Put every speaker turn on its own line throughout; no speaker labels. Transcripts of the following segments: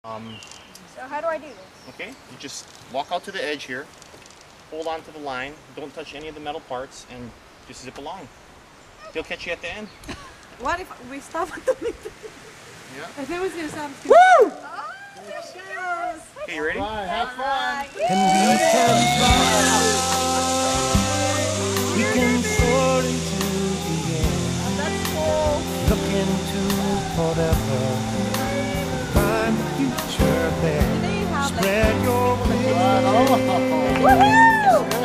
So how do I do this?
Okay, you just walk out to the edge here, hold on to the line, don't touch any of the metal parts, and just zip along. He'll catch you at the end.
What if we stop at the
Yeah.
I think it was going to stop.
Woo!
Oh, there she goes.
Okay, you ready?
Bye, have fun.
And we can fly. We can soar into the air.
That's cool.
Look into forever. Find the future there. Spread your wings.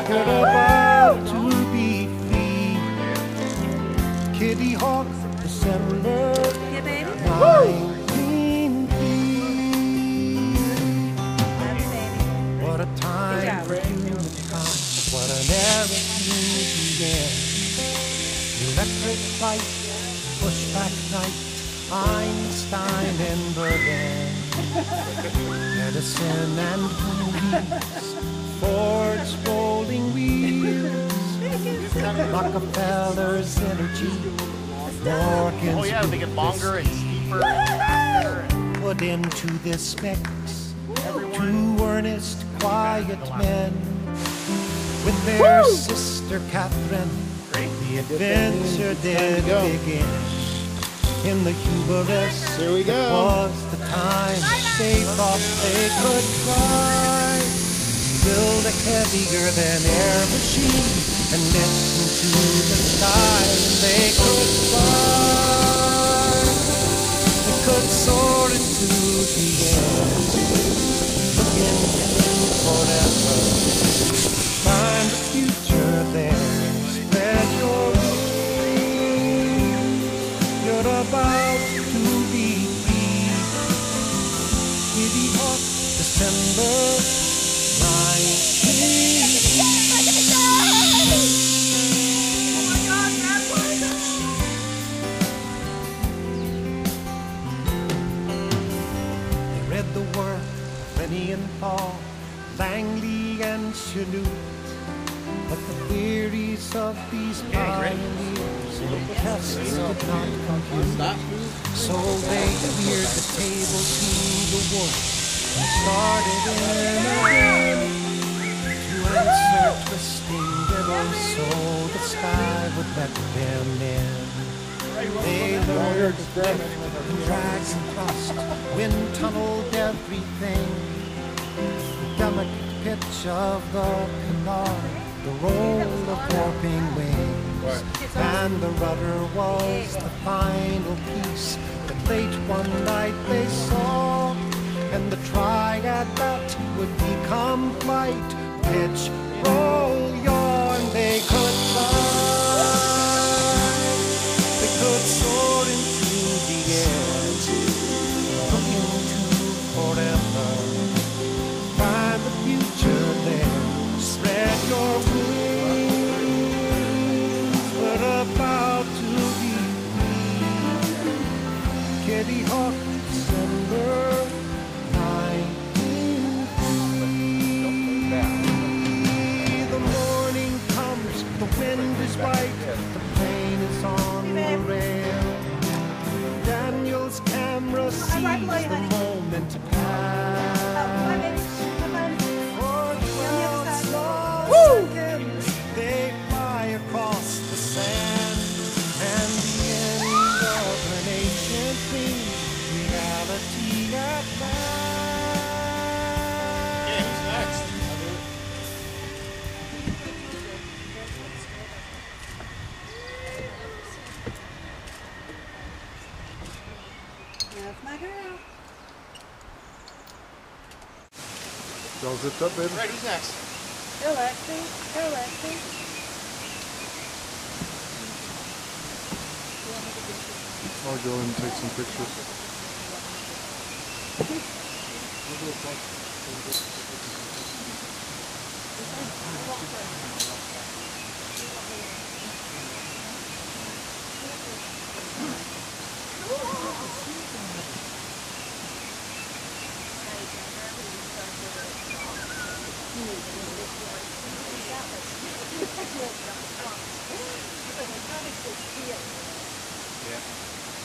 You're about to be free. Kitty Hawk, December 19. What a time for humankind. What an era to begin. Electric light, pushback night, Einstein and Berlin. Medicine and movies, Ford's rolling wheels, Rockefeller's energy, Morgan's
Oh yeah, they get longer and steeper and faster.
put into this mix. Two earnest, quiet men with their sister Catherine. The adventure did begin. In the hubris,
Here we go.
it was the time they thought they could fly. Build a heavier than air machine and listen to the sky. And they could fly. They could soar into the air. Look into forever. Find the future there. Spread your wings. You're about to be free. Kitty Hawk, December 19. They read the work of Lenny and Paul, Langley and Chanute. But the theories of these pioneers in the tests did not compute. So they cleared the table, cleaned the wood, and started in again to insert twisting riddles so the sky would let them in. They learned lift and drags and thrust, wind tunneled everything. The delicate pitch of the canard, the roll of warping wings, and the rudder was the final piece that late one night they saw, and the triad that would become flight, pitch, roll, yaw, and they could fly. They could soar into the air, look into forever, find the future there, spread your wings. We're about to be free. Kitty Hawk, December 19. The morning comes, the wind is right, the plane is on the rail. Daniel's camera sees the moment pass. For 12 slow seconds, they fly across the sand, and the end of an ancient dream, reality at last.
Okay, who's next?
That's my girl.
Y'all zipped up, baby?
Right, who's next?
Go Lexie. Go Lexie.
I'll go and take some pictures.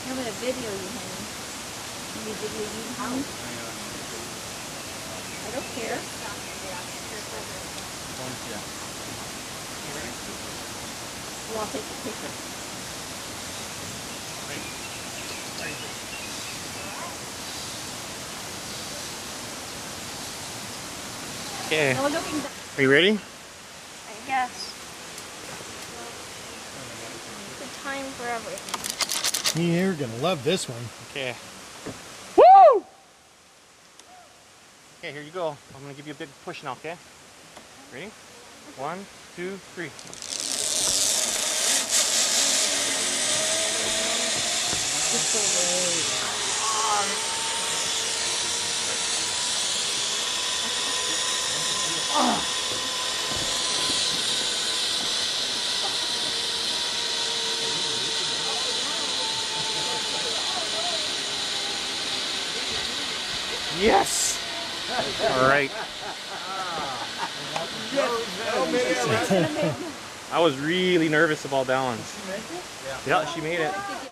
I'm gonna video you, honey. Can we video you? Here. Well, I'll take the picture.
Okay.
Now we're looking down.
Are you ready?
I guess. The time for everything.
You're gonna love this one.
Okay. Woo! Okay, here you go. I'm gonna give you a big push now, okay? Ready? 1, 2, 3. Yes! All right. I was really nervous about that one. Yeah, she made it. As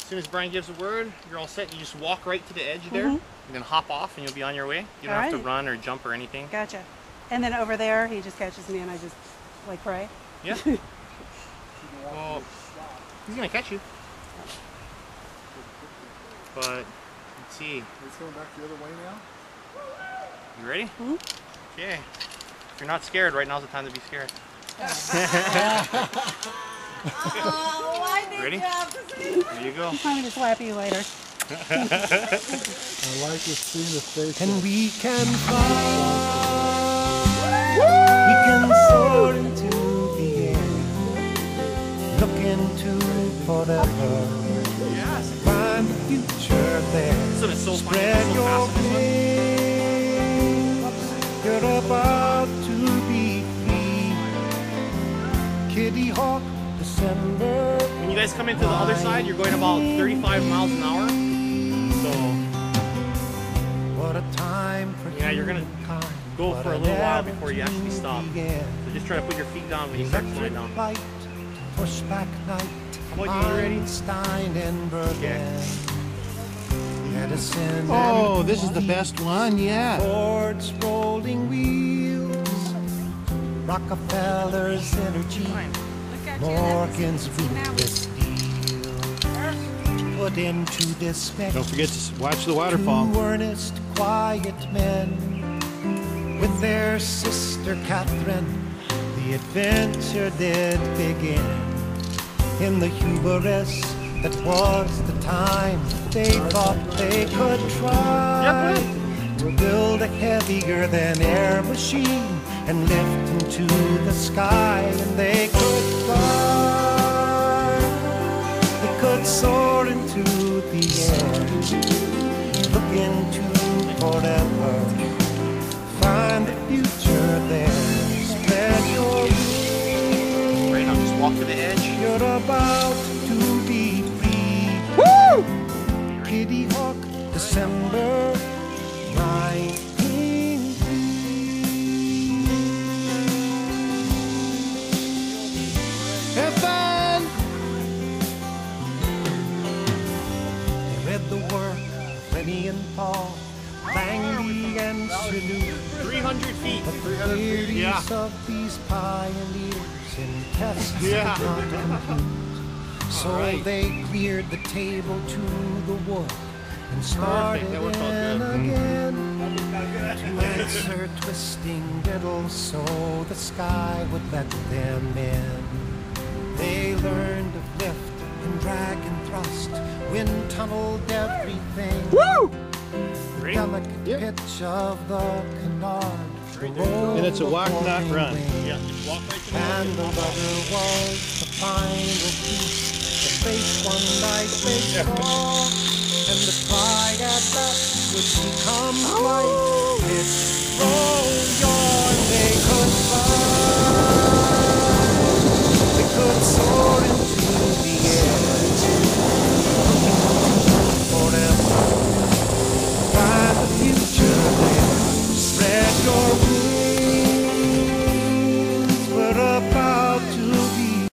soon as Brian gives a word, you're all set. You just walk right to the edge there, and then hop off, and you'll be on your way. You don't have to run or jump or anything.
Gotcha. And then over there, he just catches me and I just, like, pray?
Yeah. Well, he's gonna catch you. But, let's see.
It's going back the other way now?
You ready? Okay. If you're not scared, right now's the time to be scared.
Oh, I did
Ready? There you go.
I'm going to slap you later.
I like to see the face.
And we can fly. We can soar into the air. Look into forever. Find the future there.
So it's so funny.
Spread
It's so
your
fast.
wings. You're about to be free. Kitty Hawk, December.
When you guys come into the other side, you're going about 35 miles an hour. So,
What a time for
yeah, you're gonna
humankind.
go
What
for a
an
little while
era
before you
to
actually stop.
begin.
So just try to put your feet down when you start slowing down.
Light, push back night.
How about you, ready?
Einstein and Berlin. Edison
Oh,
and
this is the best one yet.
Ford's rolling wheels. Rockefeller's energy. Morgan's ruthless steel. Put into this mix.
Don't forget to watch the waterfall.
Two earnest, quiet men with their sister Catherine. The adventure did begin. In the hubris that was the time, they thought they could try to build a heavier than air machine and lift into the sky. And they could fly. They could soar into the air. Look into forever. Find the future there. Spread your wings.
Right now, just walk to the edge.
You're about to be free. Woo! Kitty Hawk, December 19. Have fun! They read the work of Lenny and Paul, Langley and Chanute.
300 feet.
But the theories
Yeah.
of these pioneers in tests
Yeah.
did not compute. So
right.
they cleared the table to the wood and started
That worked out
in
good.
again to answer twisting riddles so the sky would let them in. They learned of lift and drag and thrust, wind tunneled everything.
Woo!
Ready?
Delicate pitch of the canard.
And it's a walk, not run.
Yeah, just walk right to the
And
edge.
the rudder was the final piece, the face one night they saw, and the triad that would become light. It's roll your